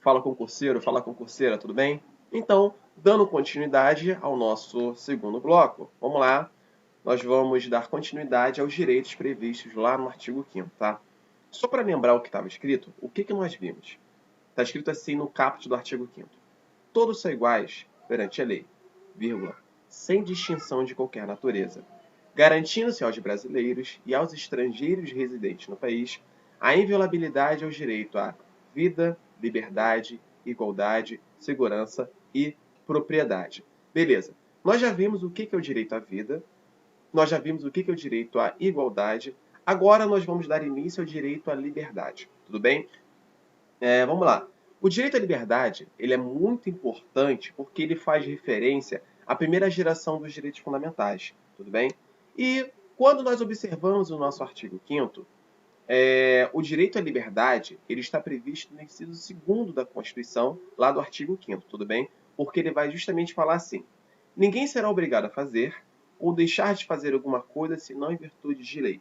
Fala concurseiro, fala concurseira, tudo bem? Então, dando continuidade ao nosso segundo bloco, vamos lá. Nós vamos dar continuidade aos direitos previstos lá no artigo 5º, tá? Só para lembrar o que estava escrito, o que nós vimos? Está escrito assim no caput do artigo 5º. Todos são iguais perante a lei, vírgula, sem distinção de qualquer natureza, garantindo-se aos brasileiros e aos estrangeiros residentes no país a inviolabilidade ao direito à vida, liberdade, igualdade, segurança e propriedade. Beleza. Nós já vimos o que é o direito à vida, nós já vimos o que é o direito à igualdade, agora nós vamos dar início ao direito à liberdade. Tudo bem? Vamos lá. O direito à liberdade ele é muito importante porque ele faz referência à primeira geração dos direitos fundamentais. Tudo bem? E quando nós observamos o nosso artigo 5º, o direito à liberdade ele está previsto no inciso 2º da Constituição, lá do artigo 5º, tudo bem? Porque ele vai justamente falar assim: ninguém será obrigado a fazer ou deixar de fazer alguma coisa senão em virtude de lei.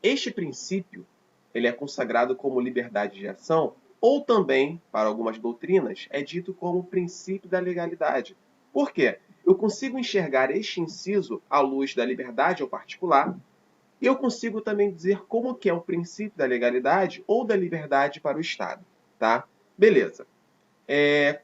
Este princípio ele é consagrado como liberdade de ação ou também, para algumas doutrinas, é dito como princípio da legalidade. Por quê? Eu consigo enxergar este inciso à luz da liberdade ao particular e eu consigo também dizer como que é o princípio da legalidade ou da liberdade para o Estado. Tá? Beleza.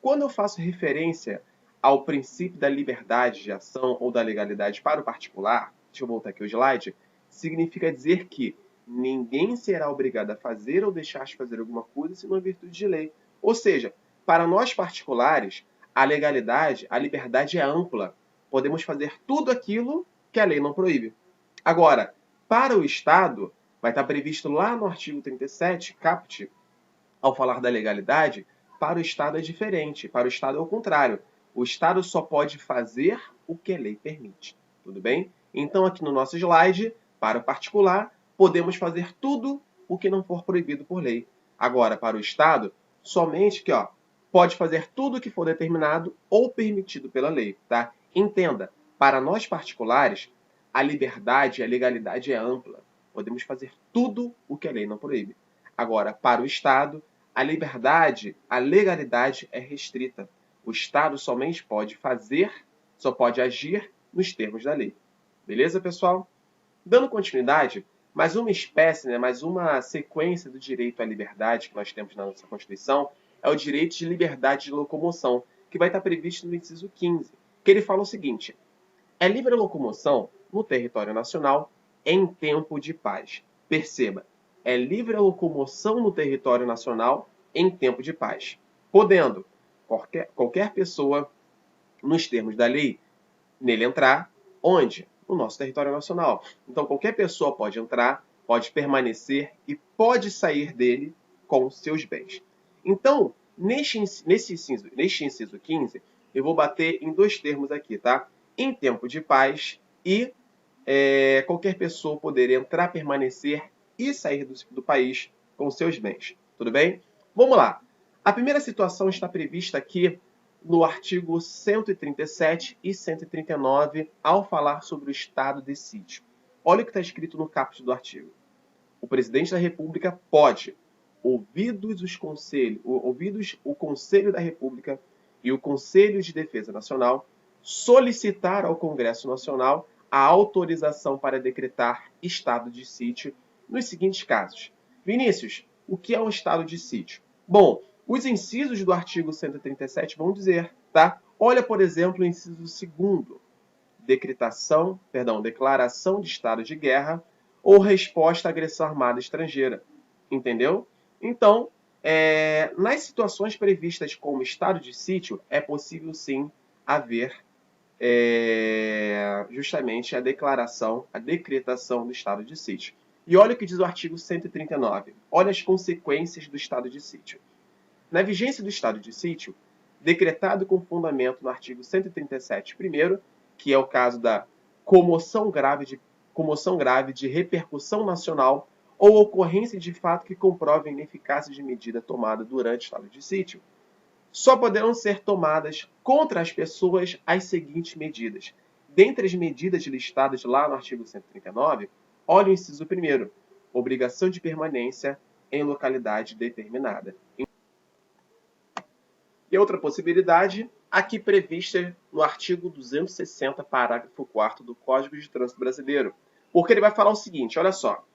Quando eu faço referência ao princípio da liberdade de ação ou da legalidade para o particular, deixa eu voltar aqui o slide, significa dizer que ninguém será obrigado a fazer ou deixar de fazer alguma coisa senão em virtude de lei. Ou seja, para nós particulares, a legalidade, a liberdade é ampla. Podemos fazer tudo aquilo que a lei não proíbe. Agora, para o Estado, vai estar previsto lá no artigo 37, caput, ao falar da legalidade, para o Estado é diferente. Para o Estado é o contrário. O Estado só pode fazer o que a lei permite. Tudo bem? Então, aqui no nosso slide, para o particular, podemos fazer tudo o que não for proibido por lei. Agora, para o Estado, somente que pode fazer tudo o que for determinado ou permitido pela lei. Tá? Entenda, para nós particulares, a liberdade e a legalidade é ampla. Podemos fazer tudo o que a lei não proíbe. Agora, para o Estado, a liberdade, a legalidade é restrita. O Estado somente pode fazer, só pode agir nos termos da lei. Beleza, pessoal? Dando continuidade, mais uma espécie, mais uma sequência do direito à liberdade que nós temos na nossa Constituição é o direito de liberdade de locomoção, que vai estar previsto no inciso 15, que ele fala o seguinte: é livre a locomoção no território nacional em tempo de paz. Perceba, é livre a locomoção no território nacional em tempo de paz, podendo qualquer pessoa, nos termos da lei, nele entrar, onde? No nosso território nacional. Então, qualquer pessoa pode entrar, pode permanecer e pode sair dele com seus bens. Então, neste inciso 15, eu vou bater em dois termos aqui, tá? Em tempo de paz e qualquer pessoa poder entrar, permanecer e sair do país com seus bens. Tudo bem? Vamos lá. A primeira situação está prevista aqui no artigo 137 e 139, ao falar sobre o estado de sítio. Olha o que está escrito no caput do artigo. O presidente da República pode, ouvidos o Conselho da República e o Conselho de Defesa Nacional, solicitar ao Congresso Nacional a autorização para decretar estado de sítio nos seguintes casos. Vinícius, o que é um estado de sítio? Bom, os incisos do artigo 137 vão dizer, tá? Olha, por exemplo, o inciso 2º, declaração de estado de guerra ou resposta à agressão armada estrangeira. Entendeu? Então, nas situações previstas como estado de sítio, é possível sim haver justamente a decretação do estado de sítio. E olha o que diz o artigo 139. Olha as consequências do estado de sítio. Na vigência do estado de sítio, decretado com fundamento no artigo 137 primeiro, que é o caso da comoção grave de repercussão nacional ou ocorrência de fato que comprove a ineficácia de medida tomada durante o estado de sítio, só poderão ser tomadas contra as pessoas as seguintes medidas. Dentre as medidas listadas lá no artigo 139, olha o inciso 1º, obrigação de permanência em localidade determinada. E outra possibilidade, aqui prevista no artigo 260, parágrafo 4º do Código de Trânsito Brasileiro. Porque ele vai falar o seguinte, olha só,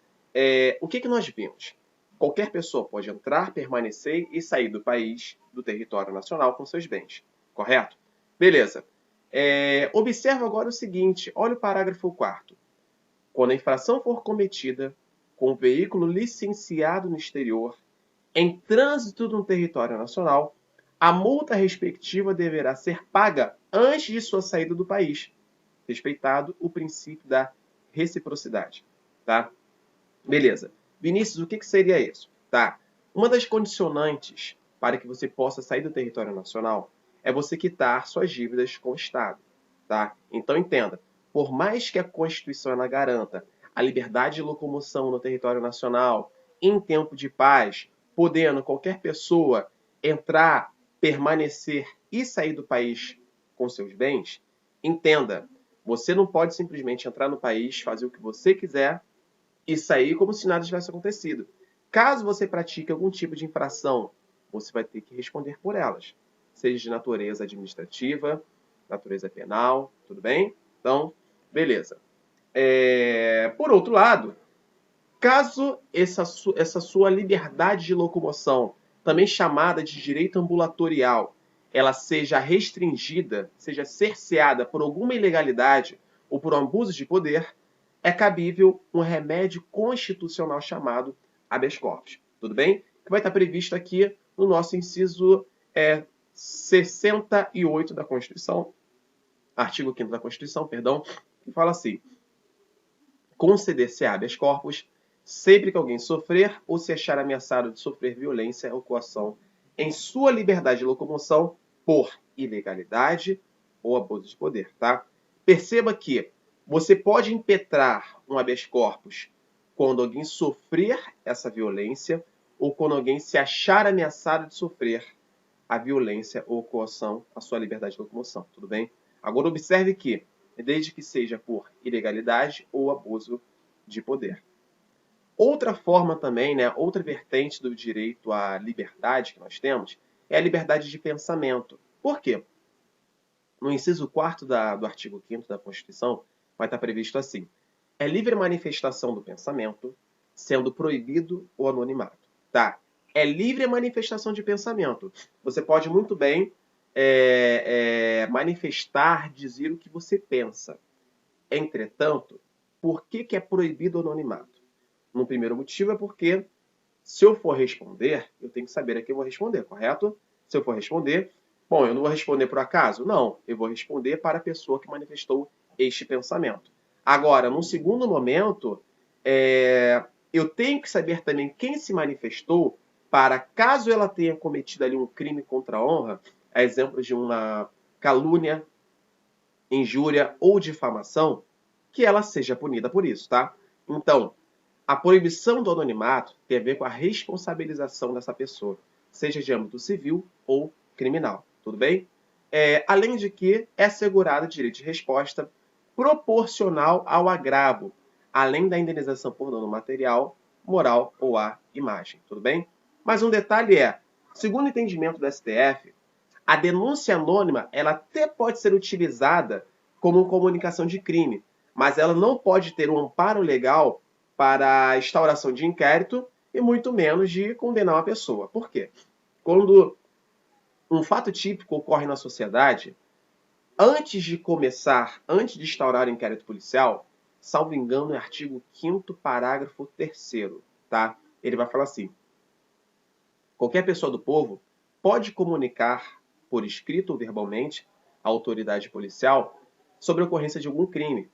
o que nós vimos? Qualquer pessoa pode entrar, permanecer e sair do país, do território nacional com seus bens. Correto? Beleza. Observa agora o seguinte, olha o parágrafo 4º. Quando a infração for cometida com um veículo licenciado no exterior, em trânsito no território nacional, a multa respectiva deverá ser paga antes de sua saída do país, respeitado o princípio da reciprocidade. Tá? Beleza. Vinícius, o que seria isso? Tá. Uma das condicionantes para que você possa sair do território nacional é você quitar suas dívidas com o Estado. Tá? Então entenda, por mais que a Constituição ela garanta a liberdade de locomoção no território nacional, em tempo de paz, podendo qualquer pessoa entrar, permanecer e sair do país com seus bens, entenda, você não pode simplesmente entrar no país, fazer o que você quiser e sair como se nada tivesse acontecido. Caso você pratique algum tipo de infração, você vai ter que responder por elas, seja de natureza administrativa, natureza penal, tudo bem? Então, beleza. Por outro lado, caso essa sua liberdade de locomoção, também chamada de direito ambulatorial, ela seja restringida, seja cerceada por alguma ilegalidade ou por um abuso de poder, é cabível um remédio constitucional chamado habeas corpus. Tudo bem? Que vai estar previsto aqui no nosso inciso 68 da Constituição, artigo 5º da Constituição, perdão, que fala assim: conceder-se habeas corpus sempre que alguém sofrer ou se achar ameaçado de sofrer violência ou coação em sua liberdade de locomoção por ilegalidade ou abuso de poder, tá? Perceba que você pode impetrar um habeas corpus quando alguém sofrer essa violência ou quando alguém se achar ameaçado de sofrer a violência ou coação à sua liberdade de locomoção, tudo bem? Agora observe que, desde que seja por ilegalidade ou abuso de poder. Outra forma também, outra vertente do direito à liberdade que nós temos é a liberdade de pensamento. Por quê? No inciso 4º do artigo 5º da Constituição, vai estar previsto assim: é livre manifestação do pensamento, sendo proibido o anonimato. Tá? É livre a manifestação de pensamento. Você pode muito bem manifestar, dizer o que você pensa. Entretanto, por que é proibido o anonimato? No primeiro motivo é porque, se eu for responder, eu tenho que saber a quem eu vou responder, correto? Se eu for responder, bom, eu não vou responder por acaso? Não, eu vou responder para a pessoa que manifestou este pensamento. Agora, num segundo momento, eu tenho que saber também quem se manifestou para, caso ela tenha cometido ali um crime contra a honra, a exemplo de uma calúnia, injúria ou difamação, que ela seja punida por isso, tá? Então, a proibição do anonimato tem a ver com a responsabilização dessa pessoa, seja de âmbito civil ou criminal, tudo bem? Além de que é assegurado direito de resposta proporcional ao agravo, além da indenização por dano material, moral ou à imagem, tudo bem? Mas um detalhe segundo o entendimento do STF, a denúncia anônima ela até pode ser utilizada como comunicação de crime, mas ela não pode ter um amparo legal para a instauração de inquérito e muito menos de condenar uma pessoa. Por quê? Quando um fato típico ocorre na sociedade, antes de instaurar o inquérito policial, salvo engano, é artigo 5º, parágrafo 3º, tá? Ele vai falar assim: qualquer pessoa do povo pode comunicar, por escrito ou verbalmente, à autoridade policial sobre a ocorrência de algum crime.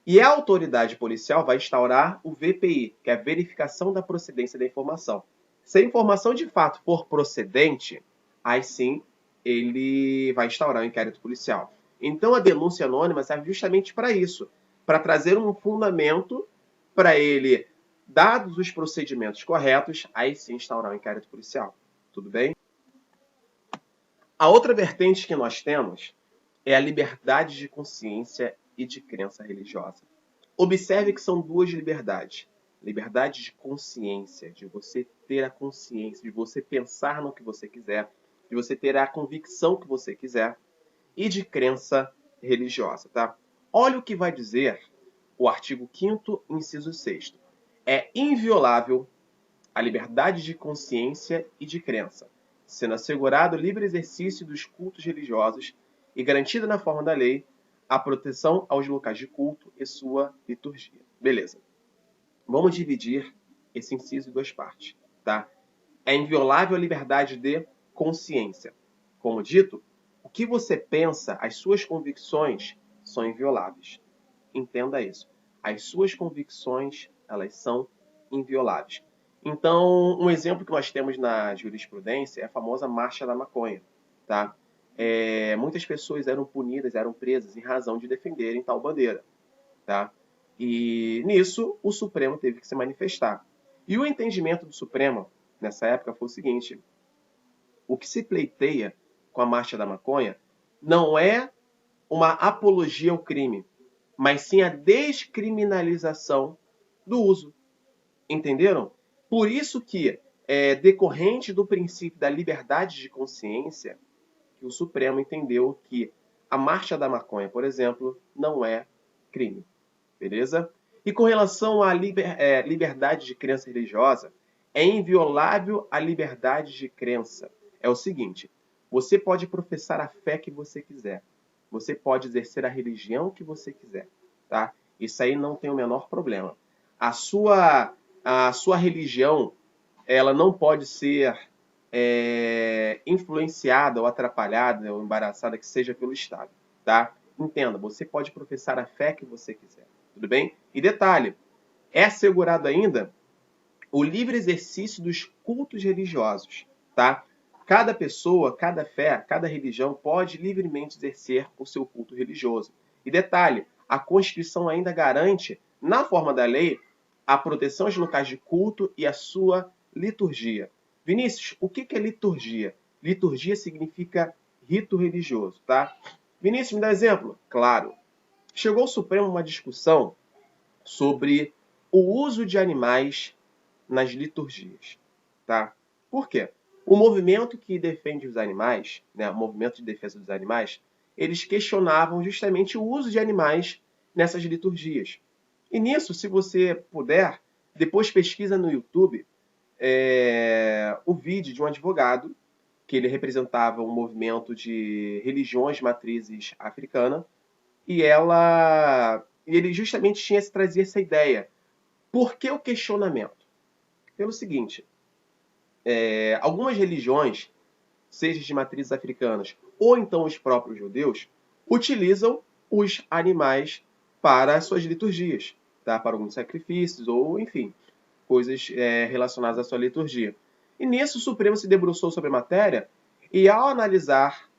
E a autoridade policial vai instaurar o VPI, que é a verificação da procedência da informação. Se a informação de fato for procedente, aí sim ele vai instaurar o inquérito policial. Então a denúncia anônima serve justamente para isso, para trazer um fundamento para ele, dados os procedimentos corretos, aí sim instaurar o inquérito policial. Tudo bem? A outra vertente que nós temos é a liberdade de consciência e de crença religiosa. Observe que são duas liberdades. Liberdade de consciência, de você ter a consciência, de você pensar no que você quiser. de você ter a convicção que você quiser, e de crença religiosa, tá? Olha o que vai dizer o artigo 5º, inciso 6º. É inviolável a liberdade de consciência e de crença, sendo assegurado o livre exercício dos cultos religiosos e garantida na forma da lei a proteção aos locais de culto e sua liturgia. Beleza. Vamos dividir esse inciso em duas partes, tá? É inviolável a liberdade de consciência. Como dito, o que você pensa, as suas convicções são invioláveis. Entenda isso. As suas convicções, elas são invioláveis. Então, um exemplo que nós temos na jurisprudência é a famosa Marcha da Maconha, tá? Muitas pessoas eram punidas, eram presas em razão de defenderem tal bandeira, tá? E nisso o Supremo teve que se manifestar. E o entendimento do Supremo nessa época foi o seguinte: o que se pleiteia com a Marcha da Maconha não é uma apologia ao crime, mas sim a descriminalização do uso. Entenderam? Por isso que é decorrente do princípio da liberdade de consciência que o Supremo entendeu que a Marcha da Maconha, por exemplo, não é crime. Beleza? E com relação à liberdade de crença religiosa, é inviolável a liberdade de crença. É o seguinte: você pode professar a fé que você quiser. Você pode exercer a religião que você quiser. Tá? Isso aí não tem o menor problema. A sua religião, ela não pode ser influenciada ou atrapalhada ou embaraçada que seja pelo Estado. Tá? Entenda, você pode professar a fé que você quiser. Tudo bem? E detalhe, é assegurado ainda o livre exercício dos cultos religiosos, tá? Cada pessoa, cada fé, cada religião pode livremente exercer o seu culto religioso. E detalhe, a Constituição ainda garante, na forma da lei, a proteção aos locais de culto e a sua liturgia. Vinícius, o que é liturgia? Liturgia significa rito religioso, tá? Vinícius, me dá exemplo? Claro. Chegou ao Supremo uma discussão sobre o uso de animais nas liturgias. Tá? Por quê? O movimento que defende os animais, né, o movimento de defesa dos animais, eles questionavam justamente o uso de animais nessas liturgias. E nisso, se você puder, depois pesquisa no YouTube o vídeo de um advogado que ele representava um movimento de religiões matrizes africana, e ele justamente trazia essa ideia. Por que o questionamento? Pelo seguinte, algumas religiões, seja de matrizes africanas ou então os próprios judeus, utilizam os animais para as suas liturgias, tá? Para alguns sacrifícios ou, enfim, coisas relacionadas à sua liturgia. E nisso o Supremo se debruçou sobre a matéria e, ao analisar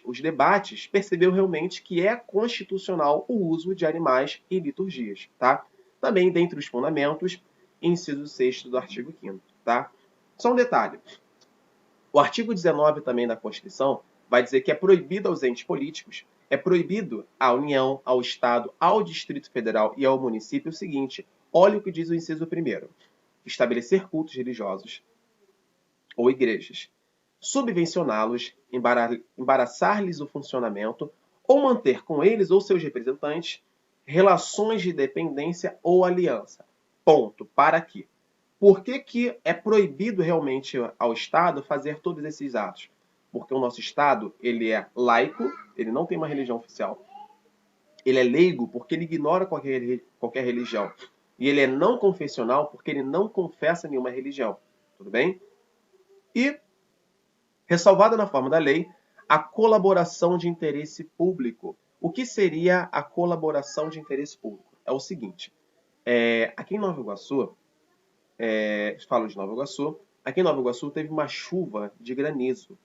os debates, percebeu realmente que é constitucional o uso de animais em liturgias. Tá? Também, dentre os fundamentos, inciso 6º do artigo 5º. Tá? Só um detalhe. O artigo 19 também da Constituição vai dizer que é proibido aos entes políticos, é proibido à União, ao Estado, ao Distrito Federal e ao município o seguinte: olha o que diz o inciso 1º. Estabelecer cultos religiosos ou igrejas, subvencioná-los, embaraçar-lhes o funcionamento ou manter com eles ou seus representantes relações de dependência ou aliança. Ponto. Para aqui. Por que é proibido realmente ao Estado fazer todos esses atos? Porque o nosso Estado, ele é laico, ele não tem uma religião oficial. Ele é leigo porque ele ignora qualquer religião. E ele é não confessional porque ele não confessa nenhuma religião. Tudo bem? E, ressalvada na forma da lei, a colaboração de interesse público. O que seria a colaboração de interesse público? É o seguinte, aqui em Nova Iguaçu, falo de Nova Iguaçu, aqui em Nova Iguaçu teve uma chuva de granizo.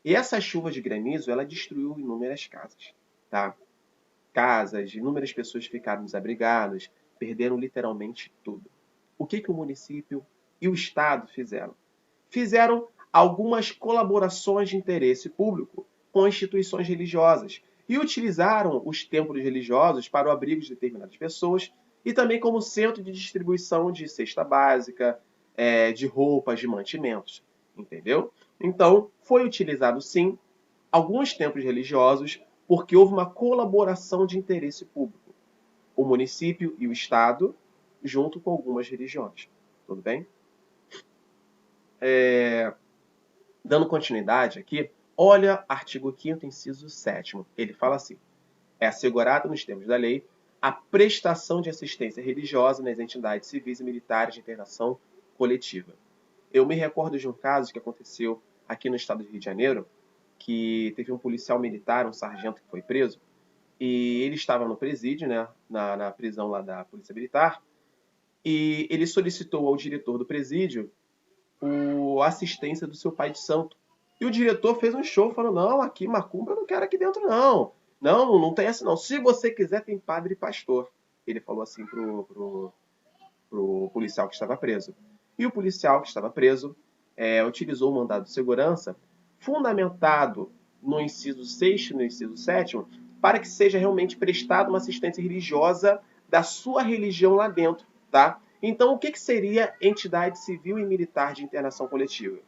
E essa chuva de granizo, ela destruiu inúmeras casas, tá? Casas, inúmeras pessoas ficaram desabrigadas, perderam literalmente tudo. O que o município e o Estado fizeram? Fizeram algumas colaborações de interesse público com instituições religiosas e utilizaram os templos religiosos para o abrigo de determinadas pessoas e também como centro de distribuição de cesta básica, de roupas, de mantimentos. entendeu? Então, foi utilizado sim alguns templos religiosos porque houve uma colaboração de interesse público. O município e o Estado, junto com algumas religiões. Tudo bem? Dando continuidade aqui, olha artigo 5º, inciso 7º. Ele fala assim: é assegurada nos termos da lei a prestação de assistência religiosa nas entidades civis e militares de internação coletiva. Eu me recordo de um caso que aconteceu aqui no estado do Rio de Janeiro, que teve um policial militar, um sargento que foi preso, e ele estava no presídio, né, na prisão lá da Polícia Militar, e ele solicitou ao diretor do presídio a assistência do seu pai de santo. E o diretor fez um show falando: não, aqui macumba eu não quero aqui dentro não. Não tem essa não. Se você quiser tem padre e pastor. Ele falou assim pro policial que estava preso. E o policial que estava preso utilizou o mandado de segurança fundamentado no inciso 6º e no inciso 7º para que seja realmente prestada uma assistência religiosa da sua religião lá dentro, tá? Então, o que seria entidade civil e militar de internação coletiva?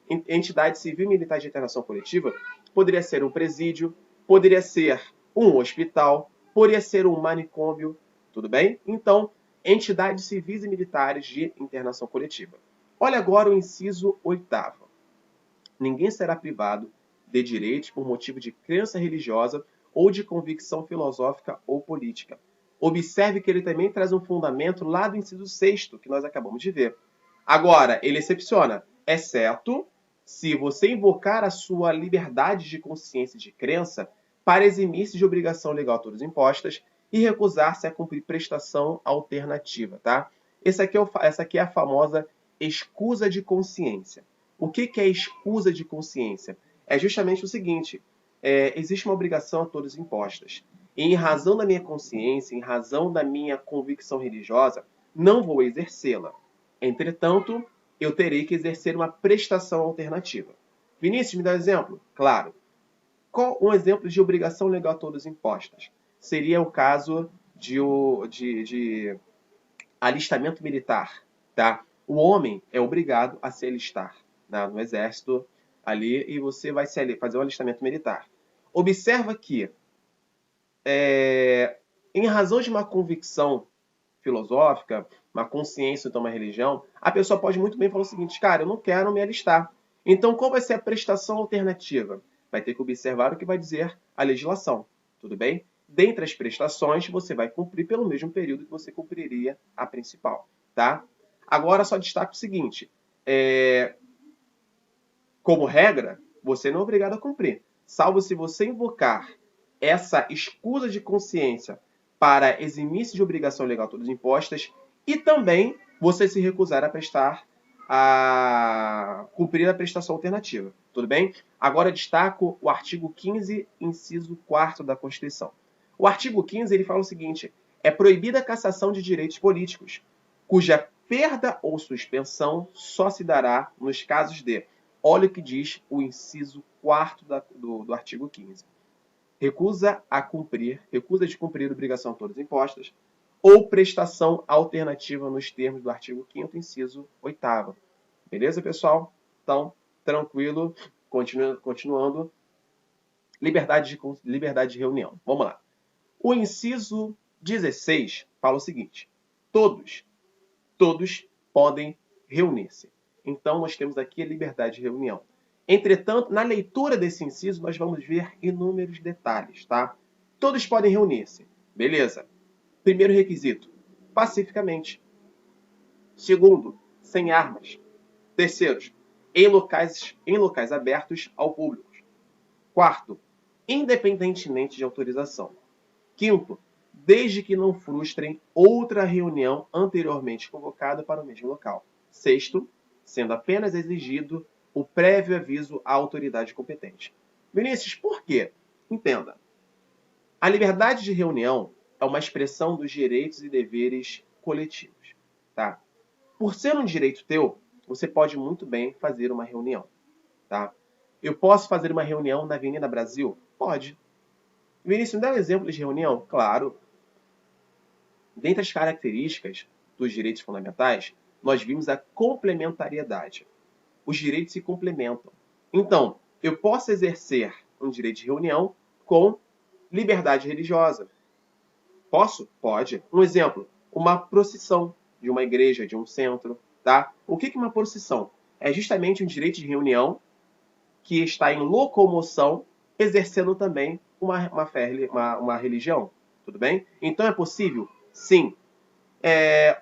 Entidade civil e militar de internação coletiva poderia ser um presídio, poderia ser um hospital, poderia ser um manicômio, tudo bem? Então, entidades civis e militares de internação coletiva. Olha agora o inciso 8º. Ninguém será privado de direitos por motivo de crença religiosa ou de convicção filosófica ou política. Observe que ele também traz um fundamento lá do inciso 6º, que nós acabamos de ver. Agora, ele excepciona, exceto se você invocar a sua liberdade de consciência e de crença para eximir-se de obrigação legal a todos impostas e recusar-se a cumprir prestação alternativa, tá? Essa aqui é a famosa escusa de consciência. O que é escusa de consciência? É justamente o seguinte: existe uma obrigação a todos impostas. E em razão da minha consciência, em razão da minha convicção religiosa, não vou exercê-la. Entretanto, eu terei que exercer uma prestação alternativa. Vinícius, me dá um exemplo? Claro. Qual um exemplo de obrigação legal a todos impostas? Seria o caso de alistamento militar. Tá? O homem é obrigado a se alistar, né, no exército ali, e você vai fazer um alistamento militar. Observa que, em razão de uma convicção filosófica, uma consciência, então uma religião, a pessoa pode muito bem falar o seguinte: cara, eu não quero me alistar. Então, qual vai ser a prestação alternativa? Vai ter que observar o que vai dizer a legislação, tudo bem? Dentre as prestações, você vai cumprir pelo mesmo período que você cumpriria a principal, tá? Agora, só destaco o seguinte: como regra, você não é obrigado a cumprir, salvo se você invocar essa escusa de consciência para eximir-se de obrigação legal a todas impostas e também você se recusar a cumprir a prestação alternativa. Tudo bem? Agora destaco o artigo 15, inciso 4º da Constituição. O artigo 15 ele fala o seguinte: é proibida a cassação de direitos políticos, cuja perda ou suspensão só se dará nos casos de... Olha o que diz o inciso 4º do artigo 15. Recusa de cumprir a obrigação a todas impostas ou prestação alternativa nos termos do artigo 5º, inciso 8º. Beleza, pessoal? Então, tranquilo. Continuando. Liberdade de reunião. Vamos lá. O inciso 16 fala o seguinte: todos podem reunir-se. Então, nós temos aqui a liberdade de reunião. Entretanto, na leitura desse inciso, nós vamos ver inúmeros detalhes, tá? Todos podem reunir-se. Beleza. Primeiro requisito: pacificamente. Segundo, sem armas. Terceiro, em locais abertos ao público. Quarto, independentemente de autorização. Quinto, desde que não frustrem outra reunião anteriormente convocada para o mesmo local. Sexto, sendo apenas exigido o prévio aviso à autoridade competente. Vinícius, por quê? Entenda. A liberdade de reunião é uma expressão dos direitos e deveres coletivos. Tá? Por ser um direito teu, você pode muito bem fazer uma reunião. Tá? Eu posso fazer uma reunião na Avenida Brasil? Pode. Vinícius, me dá um exemplo de reunião? Claro. Dentre as características dos direitos fundamentais, nós vimos a complementariedade. os direitos se complementam. Então, eu posso exercer um direito de reunião com liberdade religiosa. Posso? Pode. Um exemplo, uma procissão de uma igreja, de um centro, tá? O que é uma procissão? É justamente um direito de reunião que está em locomoção, exercendo também uma religião. Tudo bem? Então é possível? Sim.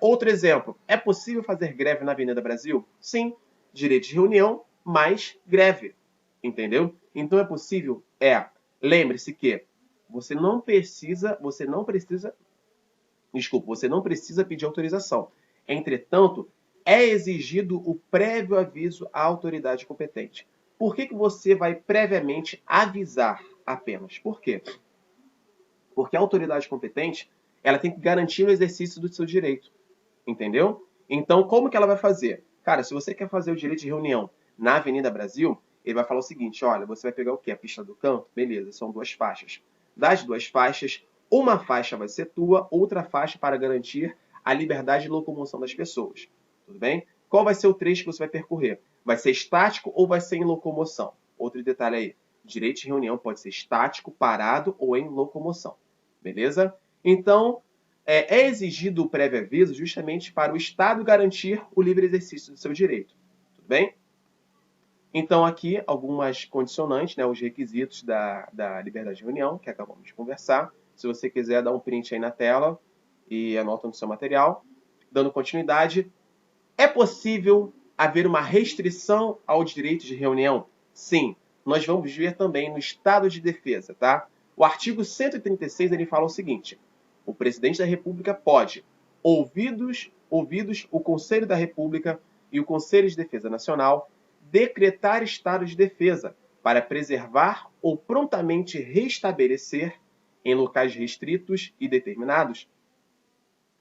Outro exemplo, é possível fazer greve na Avenida Brasil? Sim. Direito de reunião mais greve. Entendeu? Então é possível? Lembre-se que você não precisa pedir autorização. Entretanto, é exigido o prévio aviso à autoridade competente. Por que você vai previamente avisar apenas? Por quê? Porque a autoridade competente, ela tem que garantir o exercício do seu direito. Entendeu? Então, como que ela vai fazer? Cara, se você quer fazer o direito de reunião na Avenida Brasil, ele vai falar o seguinte, olha, você vai pegar o quê? A pista do canto? Beleza, são 2 faixas. Das 2 faixas, uma faixa vai ser tua, outra faixa para garantir a liberdade de locomoção das pessoas. Tudo bem? Qual vai ser o trecho que você vai percorrer? Vai ser estático ou vai ser em locomoção? Outro detalhe aí, direito de reunião pode ser estático, parado ou em locomoção. Beleza? Então, é exigido o prévio aviso justamente para o Estado garantir o livre exercício do seu direito. Tudo bem? Então, aqui, algumas condicionantes, né, os requisitos da liberdade de reunião, que acabamos de conversar. Se você quiser, dá um print aí na tela e anota no seu material. Dando continuidade, é possível haver uma restrição ao direito de reunião? Sim. Nós vamos ver também no estado de defesa, tá? O artigo 136, ele fala o seguinte: o presidente da República pode, ouvidos o Conselho da República e o Conselho de Defesa Nacional, decretar estado de defesa para preservar ou prontamente restabelecer, em locais restritos e determinados,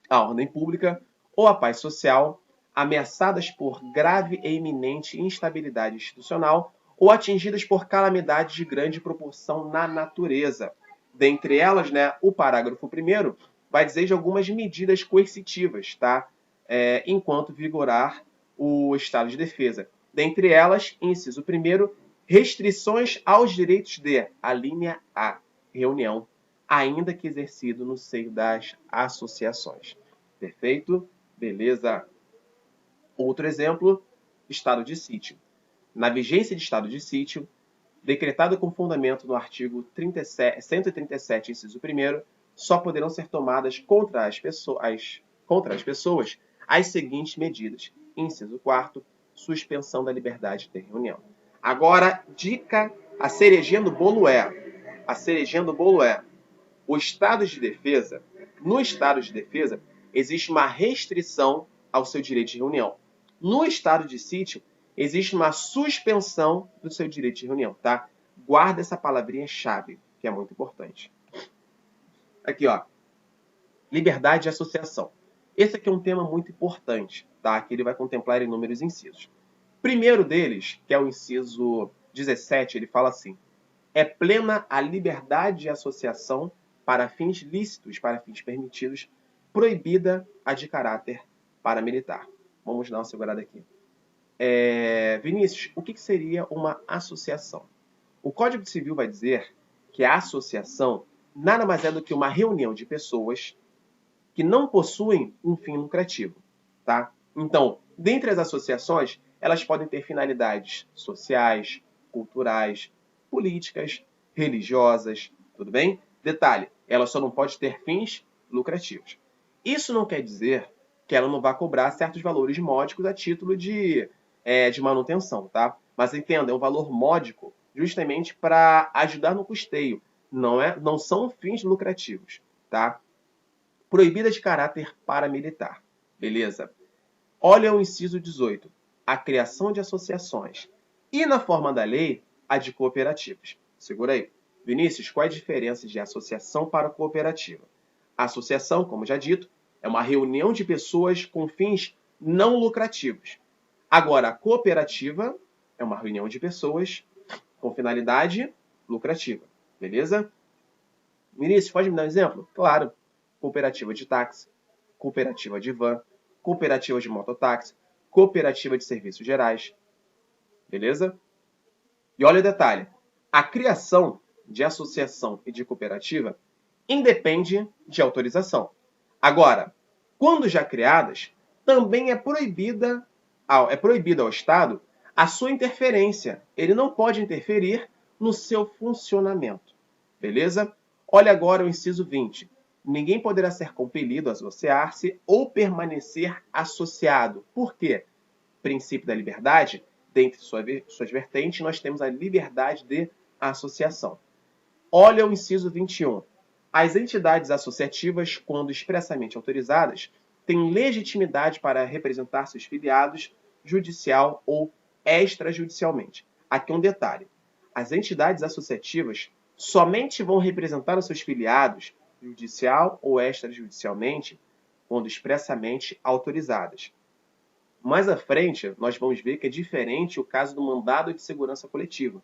a ordem pública ou a paz social, ameaçadas por grave e iminente instabilidade institucional ou atingidas por calamidades de grande proporção na natureza. Dentre elas, né, o parágrafo 1º vai dizer de algumas medidas coercitivas, tá? Enquanto vigorar o estado de defesa. Dentre elas, inciso 1º, restrições aos direitos de, a linha A, reunião, ainda que exercido no seio das associações. Perfeito? Beleza. Outro exemplo, estado de sítio. Na vigência de estado de sítio, decretado com fundamento no artigo 137, inciso 1º, só poderão ser tomadas contra as pessoas as seguintes medidas. Inciso 4º, suspensão da liberdade de reunião. Agora, dica, a cerejinha do bolo é, o estado de defesa, no estado de defesa, existe uma restrição ao seu direito de reunião. No estado de sítio, existe uma suspensão do seu direito de reunião, tá? Guarda essa palavrinha-chave, que é muito importante. Aqui, ó. Liberdade de associação. Esse aqui é um tema muito importante, tá? Que ele vai contemplar inúmeros incisos. Primeiro deles, que é o inciso 17, ele fala assim: é plena a liberdade de associação para fins lícitos, para fins permitidos, proibida a de caráter paramilitar. Vamos dar uma segurada aqui. Vinícius, o que seria uma associação? O Código Civil vai dizer que a associação nada mais é do que uma reunião de pessoas que não possuem um fim lucrativo, tá? Então, dentre as associações, elas podem ter finalidades sociais, culturais, políticas, religiosas, tudo bem? Detalhe, ela só não pode ter fins lucrativos. Isso não quer dizer que ela não vá cobrar certos valores módicos a título de manutenção, tá? Mas entenda, é um valor módico justamente para ajudar no custeio. Não são fins lucrativos, tá? Proibida de caráter paramilitar. Beleza? Olha o inciso 18. A criação de associações. E na forma da lei, a de cooperativas. Segura aí. Vinícius, qual é a diferença de associação para cooperativa? A associação, como já dito, é uma reunião de pessoas com fins não lucrativos. Agora, a cooperativa é uma reunião de pessoas com finalidade lucrativa. Beleza? Vinícius, pode me dar um exemplo? Claro. Cooperativa de táxi, cooperativa de van, cooperativa de mototáxi, cooperativa de serviços gerais. Beleza? E olha o detalhe. A criação de associação e de cooperativa independe de autorização. Agora, quando já criadas, também é proibido ao Estado a sua interferência. Ele não pode interferir no seu funcionamento. Beleza? Olha agora o inciso 20. Ninguém poderá ser compelido a associar-se ou permanecer associado. Por quê? Princípio da liberdade, dentre suas vertentes, nós temos a liberdade de associação. Olha o inciso 21. As entidades associativas, quando expressamente autorizadas, têm legitimidade para representar seus filiados judicial ou extrajudicialmente. Aqui um detalhe. As entidades associativas somente vão representar os seus filiados judicial ou extrajudicialmente quando expressamente autorizadas. Mais à frente, nós vamos ver que é diferente o caso do mandado de segurança coletiva.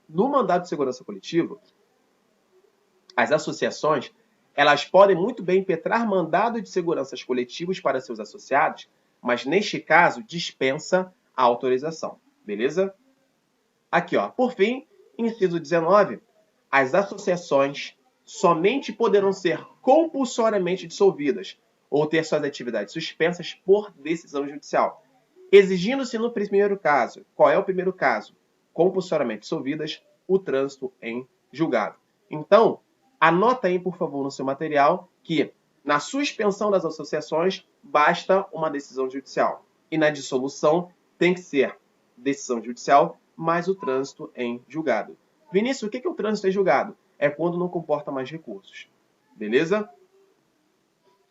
No mandado de segurança coletiva, as associações elas podem muito bem impetrar mandado de seguranças coletivos para seus associados, mas neste caso dispensa a autorização. Beleza? Aqui, ó. Por fim, inciso 19, as associações somente poderão ser compulsoriamente dissolvidas ou ter suas atividades suspensas por decisão judicial, exigindo-se no primeiro caso. Qual é o primeiro caso? Compulsoriamente dissolvidas, o trânsito em julgado. Então, anota aí, por favor, no seu material que na suspensão das associações basta uma decisão judicial e na dissolução tem que ser decisão judicial mais o trânsito em julgado. Vinícius, o que é o trânsito em julgado? É quando não comporta mais recursos. Beleza?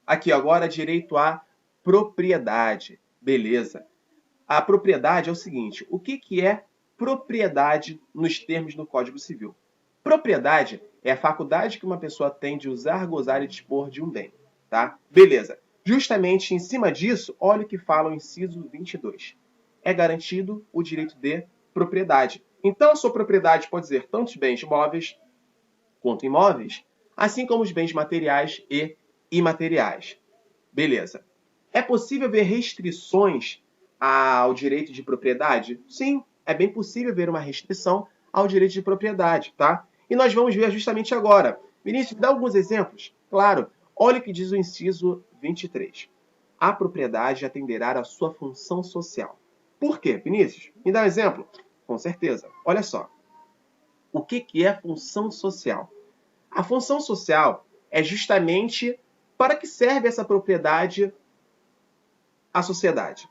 Aqui agora, direito à propriedade. Beleza. A propriedade é o seguinte, o que é propriedade nos termos do Código Civil? Propriedade é a faculdade que uma pessoa tem de usar, gozar e dispor de um bem. Tá? Beleza. Justamente em cima disso, olha o que fala o inciso 22. É garantido o direito de propriedade. Então, a sua propriedade pode dizer tanto os bens móveis quanto imóveis, assim como os bens materiais e imateriais. Beleza. É possível ver restrições ao direito de propriedade? Sim, é bem possível ver uma restrição ao direito de propriedade, tá? E nós vamos ver justamente agora. Vinícius, dá alguns exemplos? Claro. Olha o que diz o inciso 23. A propriedade atenderá à sua função social. Por quê, Vinícius? Me dá um exemplo? Com certeza. Olha só. O que é função social? A função social é justamente para que serve essa propriedade à sociedade.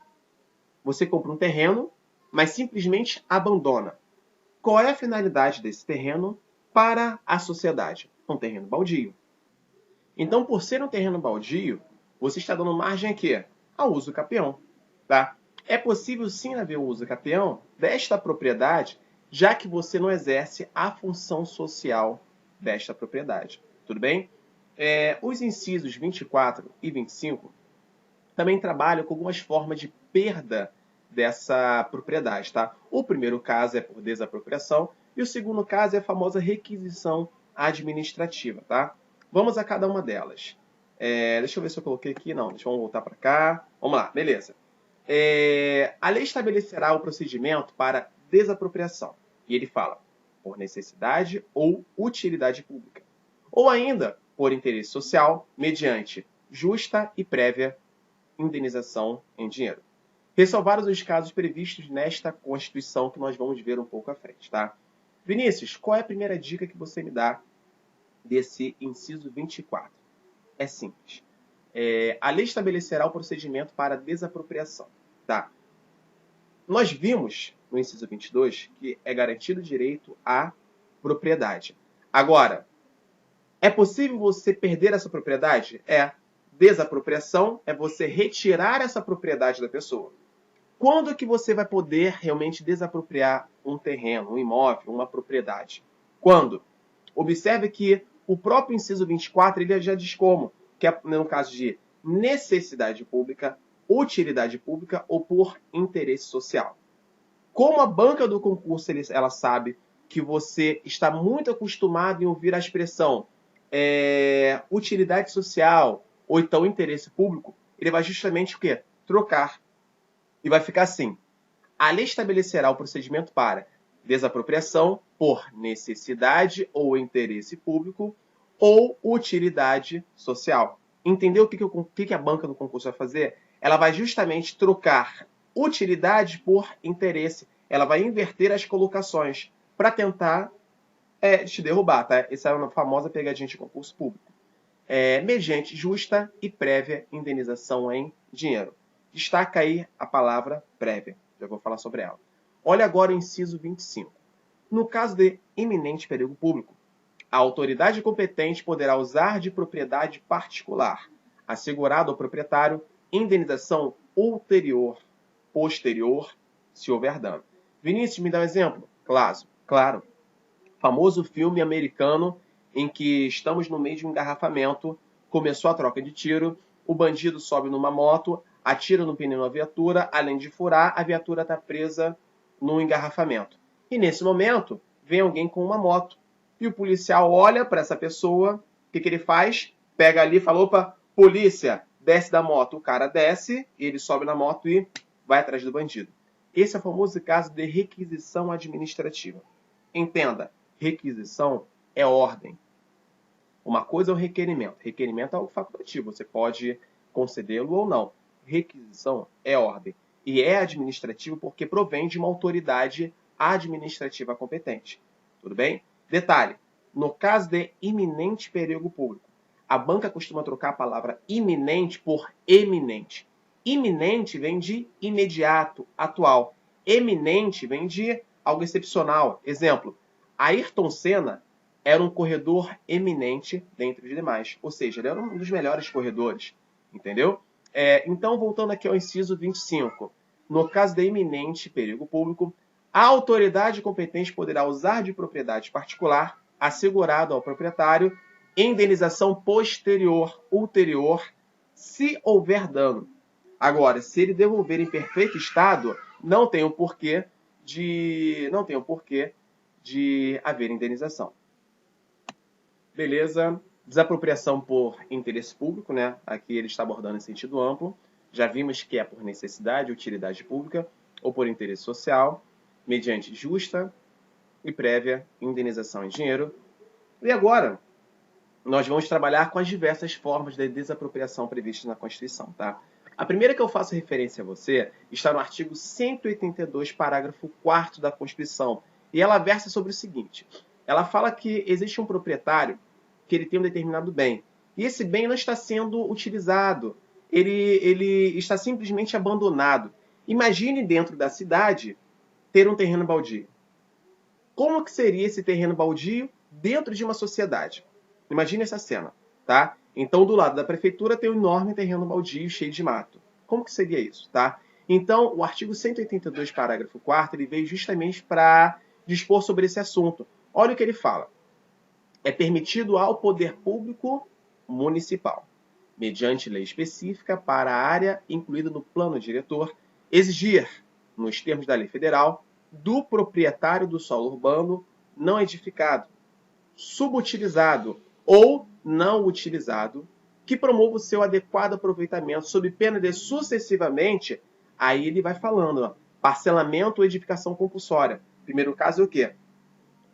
Você compra um terreno, mas simplesmente abandona. Qual é a finalidade desse terreno para a sociedade? Um terreno baldio. Então, por ser um terreno baldio, você está dando margem a quê? Ao uso capião. Tá? É possível sim haver o uso capião desta propriedade, já que você não exerce a função social desta propriedade. Tudo bem? Os incisos 24 e 25 também trabalham com algumas formas de perda dessa propriedade. Tá? O primeiro caso é por desapropriação e o segundo caso é a famosa requisição administrativa. Tá? Vamos a cada uma delas. Deixa eu ver se eu coloquei aqui. Não, deixa eu voltar para cá. Vamos lá, beleza. A lei estabelecerá o procedimento para desapropriação. E ele fala por necessidade ou utilidade pública. Ou ainda por interesse social, mediante justa e prévia indenização em dinheiro. Ressalvados os casos previstos nesta Constituição que nós vamos ver um pouco à frente. Tá? Vinícius, qual é a primeira dica que você me dá desse inciso 24? É simples. A lei estabelecerá o procedimento para desapropriação. Tá? Nós vimos no inciso 22 que é garantido o direito à propriedade. Agora, é possível você perder essa propriedade? Desapropriação é você retirar essa propriedade da pessoa. Quando que você vai poder realmente desapropriar um terreno, um imóvel, uma propriedade? Quando? Observe que o próprio inciso 24 ele já diz como, que é no caso de necessidade pública, utilidade pública ou por interesse social. Como a banca do concurso ela sabe que você está muito acostumado em ouvir a expressão utilidade social ou então interesse público, ele vai justamente o quê? Trocar. E vai ficar assim. A lei estabelecerá o procedimento para desapropriação por necessidade ou interesse público ou utilidade social. Entendeu o que a banca do concurso vai fazer? Ela vai justamente trocar utilidade por interesse. Ela vai inverter as colocações para tentar te derrubar, tá? Essa é uma famosa pegadinha de concurso público. Mediante justa e prévia indenização em dinheiro. Destaca aí a palavra prévia. Já vou falar sobre ela. Olha agora o inciso 25. No caso de iminente perigo público, a autoridade competente poderá usar de propriedade particular, assegurado ao proprietário, indenização posterior, se houver dano. Vinícius, me dá um exemplo? Claro. Famoso filme americano em que estamos no meio de um engarrafamento, começou a troca de tiro, o bandido sobe numa moto, atira no pneu da viatura, além de furar, a viatura está presa no engarrafamento. E nesse momento, vem alguém com uma moto. E o policial olha para essa pessoa, o que ele faz? Pega ali e fala, opa, polícia, desce da moto. O cara desce, ele sobe na moto e vai atrás do bandido. Esse é o famoso caso de requisição administrativa. Entenda, requisição é ordem. Uma coisa é o requerimento. Requerimento é algo facultativo, você pode concedê-lo ou não. Requisição é ordem. E é administrativo porque provém de uma autoridade administrativa competente. Tudo bem? Detalhe, no caso de iminente perigo público, a banca costuma trocar a palavra iminente por eminente. Iminente vem de imediato, atual. Eminente vem de algo excepcional. Exemplo, Ayrton Senna era um corredor eminente dentre os demais. Ou seja, ele era um dos melhores corredores. Entendeu? Então, voltando aqui ao inciso 25. No caso de iminente perigo público, a autoridade competente poderá usar de propriedade particular, assegurado ao proprietário, indenização ulterior, se houver dano. Agora, se ele devolver em perfeito estado, não tem o porquê de haver indenização. Beleza? Desapropriação por interesse público, né? Aqui ele está abordando em sentido amplo. Já vimos que é por necessidade, utilidade pública ou por interesse social, mediante justa e prévia indenização em dinheiro. E agora, nós vamos trabalhar com as diversas formas de desapropriação previstas na Constituição, tá? A primeira que eu faço referência a você está no artigo 182, parágrafo 4º da Constituição. E ela versa sobre o seguinte. Ela fala que existe um proprietário que ele tem um determinado bem. E esse bem não está sendo utilizado. Ele está simplesmente abandonado. Imagine dentro da cidade ter um terreno baldio. Como que seria esse terreno baldio dentro de uma sociedade? Imagine essa cena, tá? Então, do lado da prefeitura tem um enorme terreno baldio cheio de mato. Como que seria isso, tá? Então, o artigo 182, parágrafo 4º, ele veio justamente para dispor sobre esse assunto. Olha o que ele fala. É permitido ao poder público municipal, mediante lei específica para a área incluída no plano diretor, exigir, nos termos da lei federal, do proprietário do solo urbano não edificado, subutilizado ou não utilizado, que promova o seu adequado aproveitamento sob pena de sucessivamente, aí ele vai falando, ó, parcelamento ou edificação compulsória. Primeiro caso é o quê?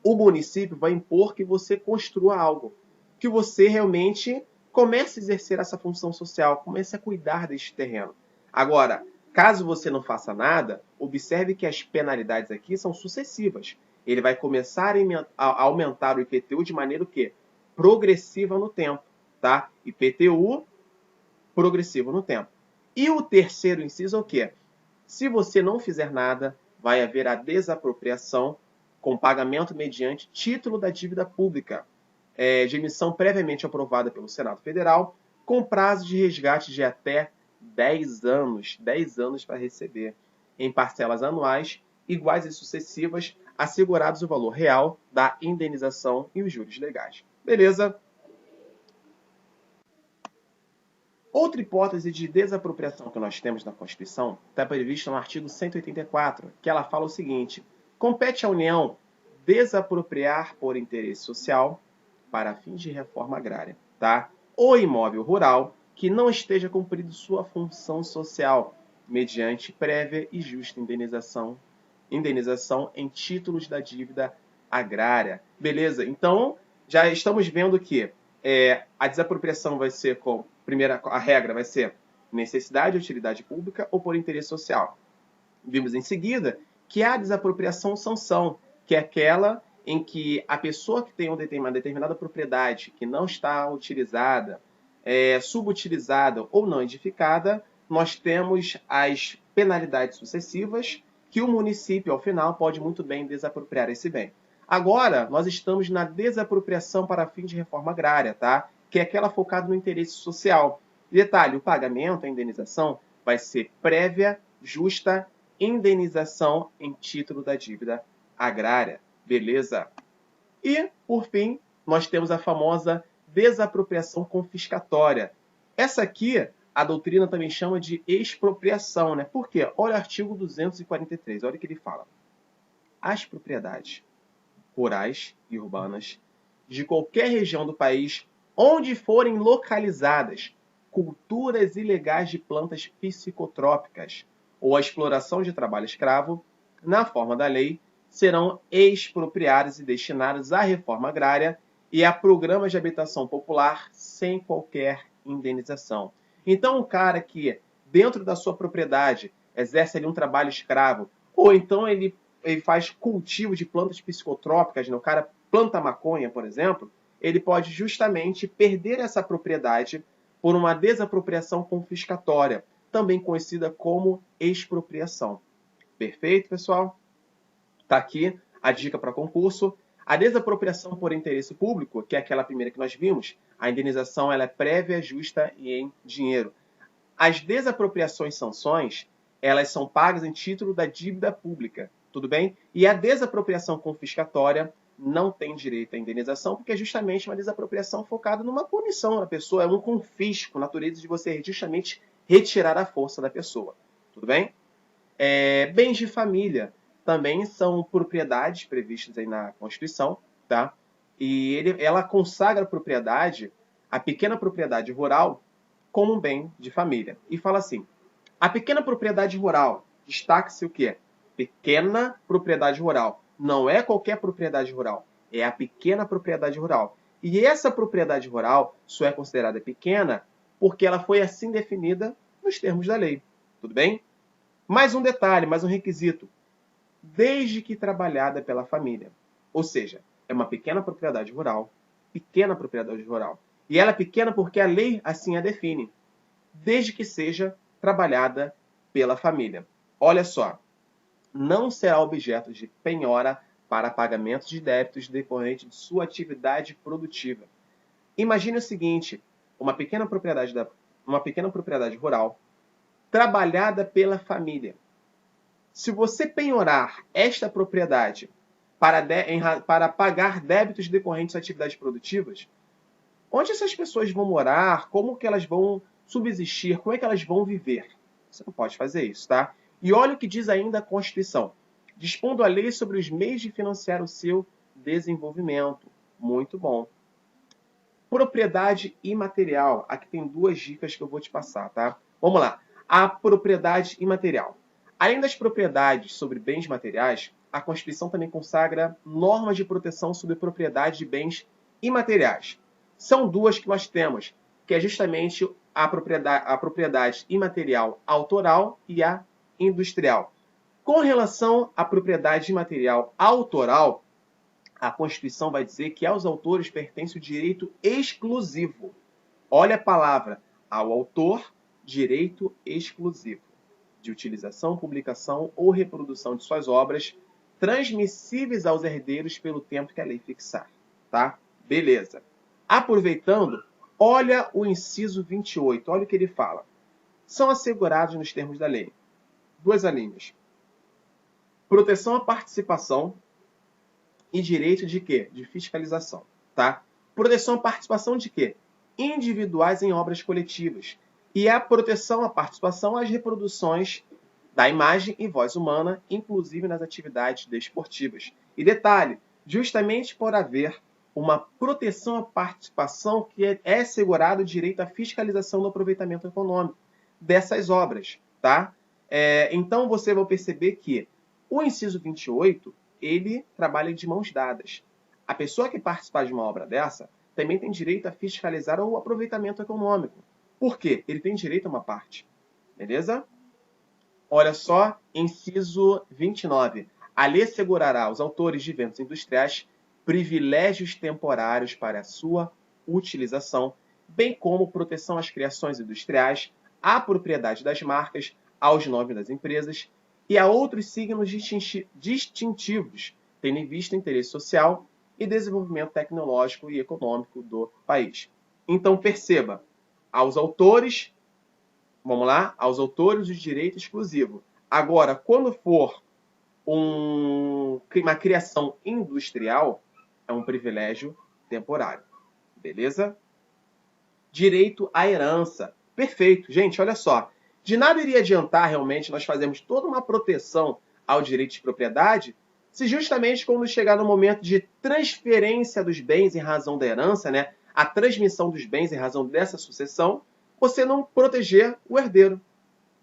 O município vai impor que você construa algo, que você realmente comece a exercer essa função social, comece a cuidar deste terreno. Agora, caso você não faça nada, observe que as penalidades aqui são sucessivas. Ele vai começar a aumentar o IPTU de maneira o quê? Progressiva no tempo, tá? IPTU progressivo no tempo. E o terceiro inciso é o quê? Se você não fizer nada, vai haver a desapropriação com pagamento mediante título da dívida pública, de emissão previamente aprovada pelo Senado Federal, com prazo de resgate de até 10 anos para receber, em parcelas anuais, iguais e sucessivas, assegurados o valor real da indenização e os juros legais. Beleza? Outra hipótese de desapropriação que nós temos na Constituição está prevista no artigo 184, que ela fala o seguinte: compete à União desapropriar por interesse social para fins de reforma agrária, tá? O imóvel rural que não esteja cumprindo sua função social, mediante prévia e justa indenização em títulos da dívida agrária. Beleza? Então, já estamos vendo que a desapropriação vai ser, a regra vai ser necessidade, utilidade pública ou por interesse social. Vimos em seguida que a desapropriação sanção, que é aquela em que a pessoa que tem uma determinada propriedade que não está utilizada, subutilizada ou não edificada, nós temos as penalidades sucessivas que o município, ao final, pode muito bem desapropriar esse bem. Agora, nós estamos na desapropriação para fim de reforma agrária, tá? Que é aquela focada no interesse social. Detalhe, o pagamento, a indenização, vai ser prévia, justa, indenização em título da dívida agrária. Beleza? E, por fim, nós temos a famosa desapropriação confiscatória. Essa aqui, a doutrina também chama de expropriação, né? Por quê? Olha o artigo 243, olha o que ele fala. As propriedades rurais e urbanas de qualquer região do país onde forem localizadas culturas ilegais de plantas psicotrópicas ou a exploração de trabalho escravo, na forma da lei, serão expropriadas e destinadas à reforma agrária e a programas de habitação popular sem qualquer indenização. Então, o cara que, dentro da sua propriedade, exerce ali um trabalho escravo, ou então ele faz cultivo de plantas psicotrópicas, né? O cara planta maconha, por exemplo, ele pode justamente perder essa propriedade por uma desapropriação confiscatória, também conhecida como expropriação. Perfeito, pessoal? Está aqui a dica para concurso. A desapropriação por interesse público, que é aquela primeira que nós vimos, a indenização ela é prévia, justa e em dinheiro. As desapropriações sanções, elas são pagas em título da dívida pública, tudo bem? E a desapropriação confiscatória não tem direito à indenização, porque é justamente uma desapropriação focada numa punição da pessoa, é um confisco, natureza de você justamente retirar a força da pessoa, tudo bem? Bens de família também são propriedades previstas aí na Constituição, tá? E ela consagra a propriedade, a pequena propriedade rural, como um bem de família. E fala assim, a pequena propriedade rural, destaque-se o quê? Pequena propriedade rural. Não é qualquer propriedade rural, é a pequena propriedade rural. E essa propriedade rural só é considerada pequena porque ela foi assim definida nos termos da lei. Tudo bem? Mais um detalhe, mais um requisito. Desde que trabalhada pela família. Ou seja, é uma pequena propriedade rural. Pequena propriedade rural. E ela é pequena porque a lei assim a define. Desde que seja trabalhada pela família. Olha só. Não será objeto de penhora para pagamento de débitos decorrente de sua atividade produtiva. Imagine o seguinte, uma pequena propriedade rural trabalhada pela família. Se você penhorar esta propriedade para pagar débitos decorrentes de atividades produtivas, onde essas pessoas vão morar? Como que elas vão subsistir? Como é que elas vão viver? Você não pode fazer isso, tá? E olha o que diz ainda a Constituição. Dispondo a lei sobre os meios de financiar o seu desenvolvimento. Muito bom. Propriedade imaterial. Aqui tem duas dicas que eu vou te passar, tá? Vamos lá. A propriedade imaterial. Além das propriedades sobre bens materiais, a Constituição também consagra normas de proteção sobre propriedade de bens imateriais. São duas que nós temos, que é justamente a propriedade imaterial autoral e a industrial. Com relação à propriedade imaterial autoral, a Constituição vai dizer que aos autores pertence o direito exclusivo. Olha a palavra, ao autor, direito exclusivo de utilização, publicação ou reprodução de suas obras, transmissíveis aos herdeiros pelo tempo que a lei fixar. Tá? Beleza. Aproveitando, olha o inciso 28, olha o que ele fala. São assegurados nos termos da lei. Duas alíneas. Proteção à participação e direito de quê? De fiscalização. Tá? Proteção à participação de quê? Individuais em obras coletivas. E a proteção à participação às reproduções da imagem e voz humana, inclusive nas atividades desportivas. E detalhe, justamente por haver uma proteção à participação que é assegurado o direito à fiscalização do aproveitamento econômico dessas obras, tá? Então, você vai perceber que o inciso 28, ele trabalha de mãos dadas. A pessoa que participar de uma obra dessa também tem direito a fiscalizar o aproveitamento econômico. Por quê? Ele tem direito a uma parte. Beleza? Olha só, inciso 29. A lei assegurará aos autores de eventos industriais privilégios temporários para a sua utilização, bem como proteção às criações industriais, à propriedade das marcas, aos nomes das empresas e a outros signos distintivos, tendo em vista o interesse social e desenvolvimento tecnológico e econômico do país. Então, perceba, aos autores, vamos lá, aos autores o direito exclusivo. Agora, quando for uma criação industrial, é um privilégio temporário. Beleza? Direito à herança. Perfeito. Gente, olha só. De nada iria adiantar realmente nós fazermos toda uma proteção ao direito de propriedade se justamente quando chegar no momento de transferência dos bens em razão da herança, né, a transmissão dos bens em razão dessa sucessão, você não proteger o herdeiro.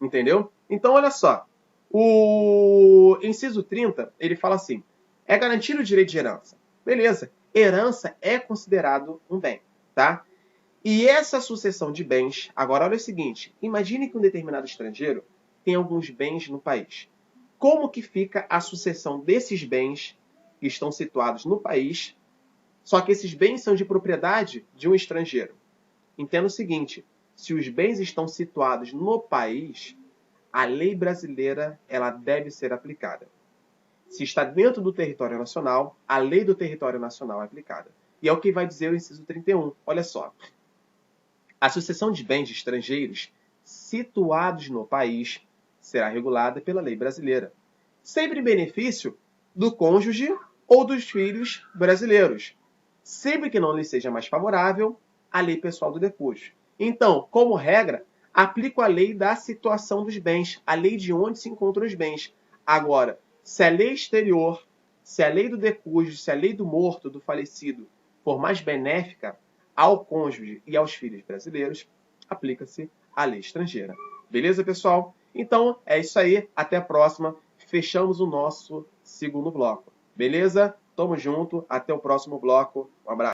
Entendeu? Então, olha só. O inciso 30, ele fala assim, é garantir o direito de herança. Beleza. Herança é considerado um bem, tá? E essa sucessão de bens, agora olha o seguinte, imagine que um determinado estrangeiro tem alguns bens no país. Como que fica a sucessão desses bens que estão situados no país, só que esses bens são de propriedade de um estrangeiro? Entenda o seguinte, se os bens estão situados no país, a lei brasileira ela deve ser aplicada. Se está dentro do território nacional, a lei do território nacional é aplicada. E é o que vai dizer o inciso 31. Olha só. A sucessão de bens de estrangeiros situados no país será regulada pela lei brasileira, sempre em benefício do cônjuge ou dos filhos brasileiros, sempre que não lhe seja mais favorável a lei pessoal do decúbito. Então, como regra, aplico a lei da situação dos bens, a lei de onde se encontram os bens. Agora, se a lei exterior, se a lei do decúbito, se a lei do morto, do falecido, for mais benéfica ao cônjuge e aos filhos brasileiros, aplica-se a lei estrangeira. Beleza, pessoal? Então, é isso aí. Até a próxima. Fechamos o nosso segundo bloco. Beleza? Tamo junto. Até o próximo bloco. Um abraço.